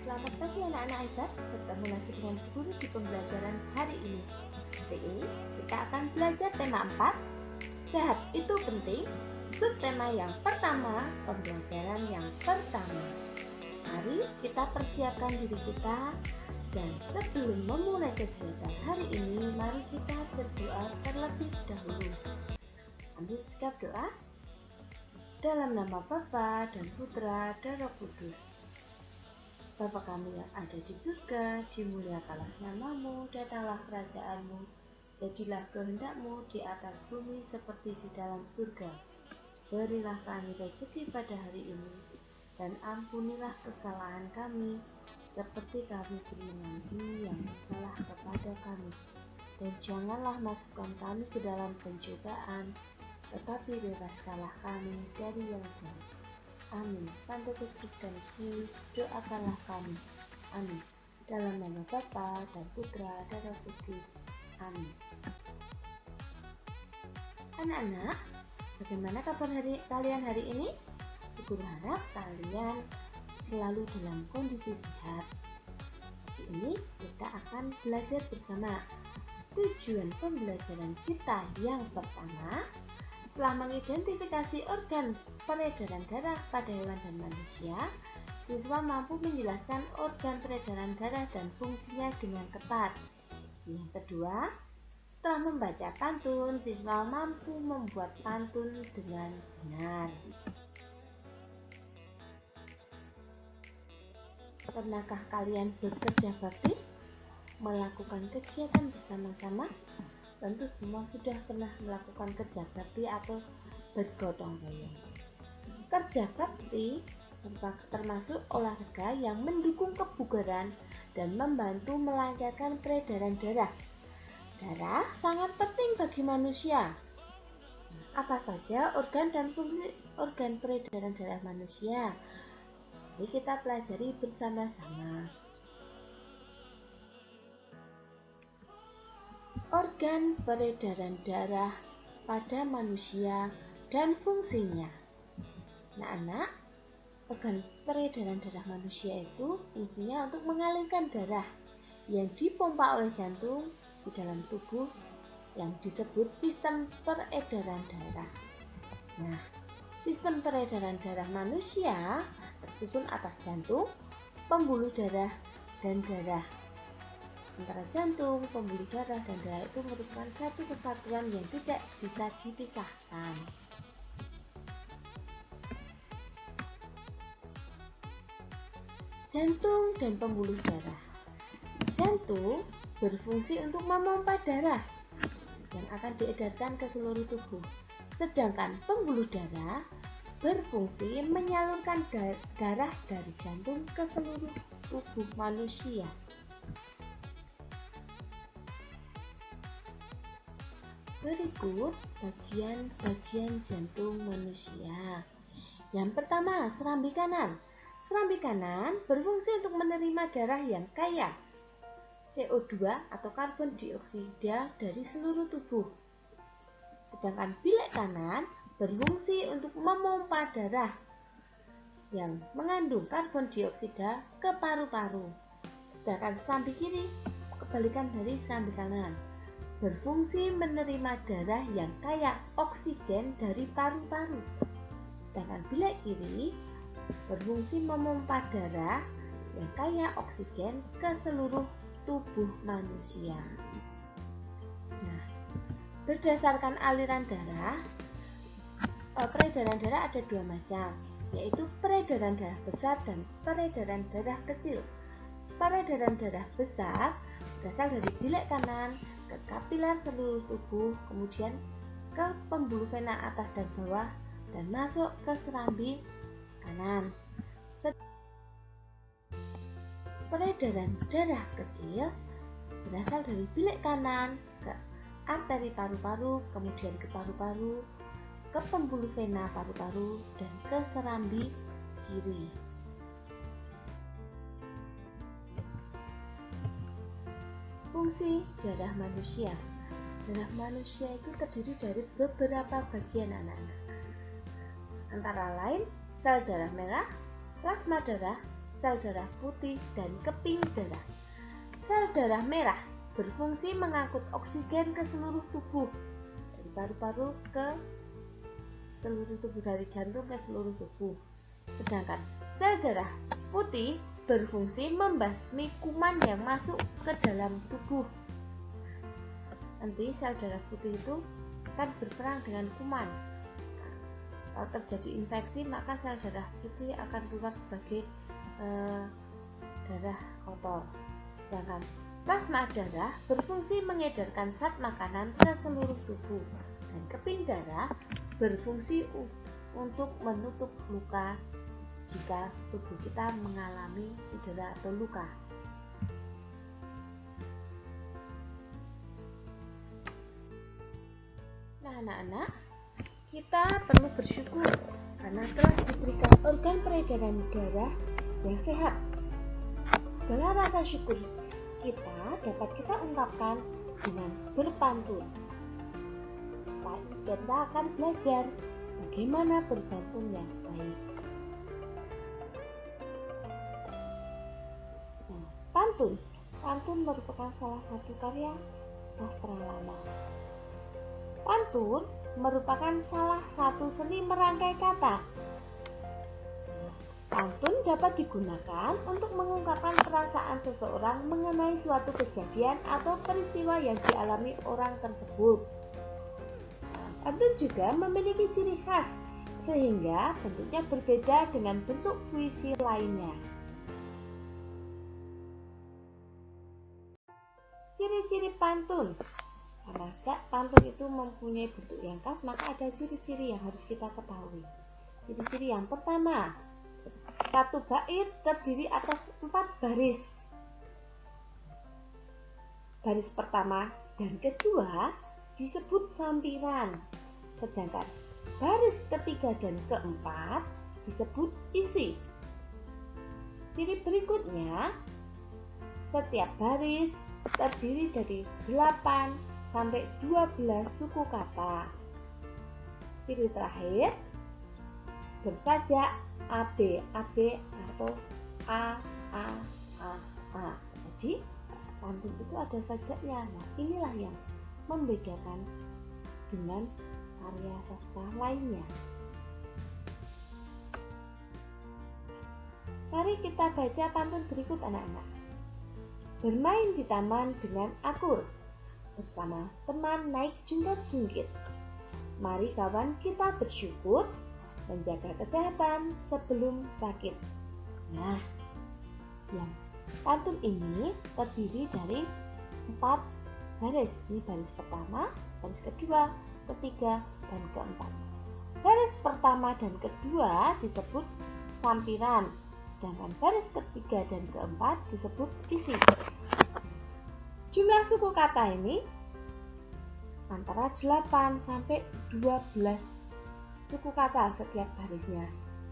Selamat pagi anak-anak hebat, bertemu lagi dengan guru di pembelajaran hari ini. Hari ini kita akan belajar tema 4, sehat itu penting. Subtema yang pertama, pembelajaran yang pertama. Mari kita persiapkan diri kita, dan sebelum memulai kegiatan hari ini, mari kita berdoa terlebih dahulu. Ambil sikap doa. Dalam nama Bapa dan Putra dan Roh Kudus. Bapa kami yang ada di surga, dimuliakanlah namamu, datanglah kerajaanmu, jadilah kehendakmu di atas bumi seperti di dalam surga. Berilah kami rezeki pada hari ini, dan ampunilah kesalahan kami, seperti kami mengampuni yang bersalah kepada kami. Dan janganlah masukkan kami ke dalam pencobaan, tetapi bebaskanlah kami dari yang jahat. Amin. Santo Kristus dan Yesus, doakanlah kami. Amin. Dalam nama Bapa dan Putra dan Roh Kudus. Amin. Anak-anak, bagaimana kabar kalian hari ini? Ibu harap kalian selalu dalam kondisi sehat. Hari ini kita akan belajar bersama. Tujuan pembelajaran kita yang pertama, setelah mengidentifikasi organ peredaran darah pada hewan dan manusia, siswa mampu menjelaskan organ peredaran darah dan fungsinya dengan tepat. Yang kedua, setelah membaca pantun, siswa mampu membuat pantun dengan benar. Pernahkah kalian bekerja bakti? Melakukan kegiatan bersama-sama? Tentu semua sudah pernah melakukan kerja bakti atau bergotong royong. Kerja bakti termasuk olahraga yang mendukung kebugaran dan membantu melancarkan peredaran darah. Darah sangat penting bagi manusia. Apa saja organ dan fungsi organ peredaran darah manusia? Mari kita pelajari bersama-sama. Organ peredaran darah pada manusia dan fungsinya. Anak-anak, organ peredaran darah manusia itu fungsinya untuk mengalirkan darah yang dipompa oleh jantung di dalam tubuh yang disebut sistem peredaran darah. Nah, sistem peredaran darah manusia tersusun atas jantung, pembuluh darah, dan darah. Antara jantung, pembuluh darah, dan darah itu merupakan satu kesatuan yang tidak bisa dipisahkan. Jantung dan pembuluh darah. Jantung berfungsi untuk memompa darah yang akan diedarkan ke seluruh tubuh. Sedangkan pembuluh darah berfungsi menyalurkan darah dari jantung ke seluruh tubuh manusia. Berikut bagian-bagian jantung manusia. Yang pertama, serambi kanan. Serambi kanan berfungsi untuk menerima darah yang kaya CO2 atau karbon dioksida dari seluruh tubuh. Sedangkan bilik kanan berfungsi untuk memompa darah yang mengandung karbon dioksida ke paru-paru. Sedangkan serambi kiri, kebalikan dari serambi kanan, berfungsi menerima darah yang kaya oksigen dari paru-paru. Sedangkan bilik kiri berfungsi memompa darah yang kaya oksigen ke seluruh tubuh manusia. Nah, berdasarkan aliran darah, peredaran darah ada dua macam, yaitu peredaran darah besar dan peredaran darah kecil. Peredaran darah besar berasal dari bilik kanan ke kapiler seluruh tubuh, kemudian ke pembuluh vena atas dan bawah, dan masuk ke serambi kanan. Peredaran darah kecil berasal dari bilik kanan ke arteri paru-paru, kemudian ke paru-paru, ke pembuluh vena paru-paru, dan ke serambi kiri. Fungsi darah manusia. Darah manusia itu terdiri dari beberapa bagian anak-anak. Antara lain sel darah merah, plasma darah, sel darah putih, dan keping darah. Sel darah merah berfungsi mengangkut oksigen ke seluruh tubuh, dari paru-paru ke seluruh tubuh, dari jantung ke seluruh tubuh. Sedangkan sel darah putih berfungsi membasmi kuman yang masuk ke dalam tubuh. Nanti sel darah putih itu akan berperang dengan kuman. Kalau terjadi infeksi, maka sel darah putih akan keluar sebagai darah kotor. Sedangkan plasma darah berfungsi mengedarkan zat makanan ke seluruh tubuh, dan keping darah berfungsi untuk menutup luka jika tubuh kita mengalami cedera atau luka. Nah, anak-anak, kita perlu bersyukur karena telah diberikan organ peredaran darah yang sehat. Segala rasa syukur dapat kita ungkapkan dengan berpantun. Kita akan belajar bagaimana berpantun yang baik. Nah, pantun merupakan salah satu karya sastra lama. Pantun merupakan salah satu seni merangkai kata. Pantun dapat digunakan untuk mengungkapkan perasaan seseorang mengenai suatu kejadian atau peristiwa yang dialami orang tersebut. Pantun juga memiliki ciri khas, sehingga bentuknya berbeda dengan bentuk puisi lainnya. Ciri-ciri pantun. Karena pantun itu mempunyai bentuk yang khas, maka ada ciri-ciri yang harus kita ketahui. Ciri-ciri yang pertama, satu bait terdiri atas 4 baris. Baris pertama dan kedua disebut sampiran, sedangkan baris ketiga dan keempat disebut isi. Ciri berikutnya, setiap baris terdiri dari 8 sampai 12 suku kata. Ciri terakhir, bersajak AB atau A. Jadi pantun itu ada sajaknya. Nah, inilah yang membedakan dengan karya sastra lainnya. Mari kita baca pantun berikut, anak-anak. Bermain di taman dengan akur, bersama teman naik jungkat-jungkit. Mari kawan kita bersyukur, menjaga kesehatan sebelum sakit. Nah, yang pantun ini terdiri dari 4 baris. Ini baris pertama, baris kedua, ketiga, dan keempat. Baris pertama dan kedua disebut sampiran, sedangkan baris ketiga dan keempat disebut isi. Jumlah suku kata ini antara 8 sampai 12 suku kata setiap barisnya.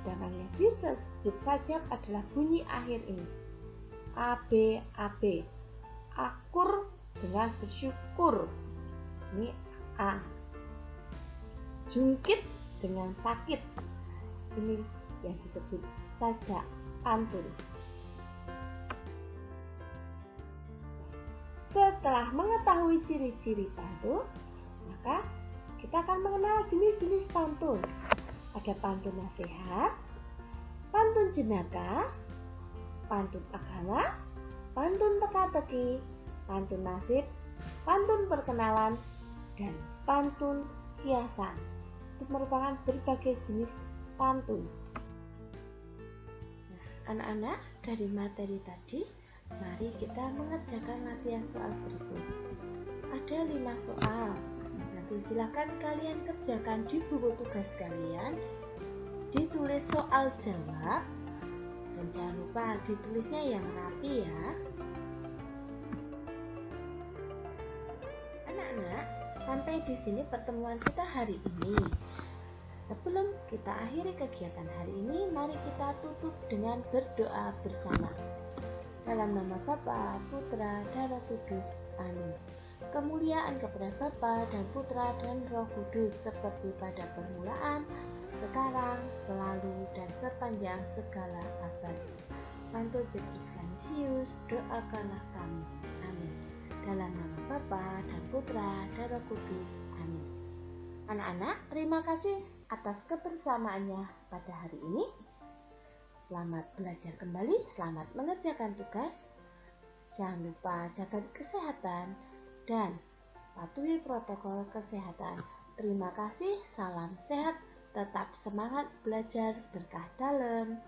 Sedangkan yang disebut sajak adalah bunyi akhir ini. AB, akur dengan bersyukur. Ini A. Jungkit dengan sakit. Ini yang disebut sajak pantun. Setelah mengetahui ciri-ciri pantun, maka kita akan mengenal jenis-jenis pantun. Ada pantun nasihat, pantun jenaka, pantun agama, pantun teka-teki, pantun nasib, pantun perkenalan, dan pantun kiasan. Itu merupakan berbagai jenis pantun. Nah, anak-anak, dari materi tadi, mari kita mengerjakan latihan soal berikut. Ada 5 soal. Nanti silakan kalian kerjakan di buku tugas kalian. Ditulis soal jawab. Dan jangan lupa ditulisnya yang rapi ya. Anak-anak, sampai di sini pertemuan kita hari ini. Sebelum kita akhiri kegiatan hari ini, mari kita tutup dengan berdoa bersama. Dalam nama Bapa, Putra, dan Roh Kudus. Amin. Kemuliaan kepada Bapa dan Putra dan Roh Kudus, seperti pada permulaan, sekarang, selalu, dan sepanjang segala abad. Santo Petrus Canisius, doakanlah kami. Amin. Dalam nama Bapa dan Putra dan Roh Kudus. Amin. Anak-anak, terima kasih atas kebersamaannya pada hari ini. Selamat belajar kembali, selamat mengerjakan tugas. Jangan lupa jaga kesehatan dan patuhi protokol kesehatan. Terima kasih, salam sehat, tetap semangat belajar berkah dalam.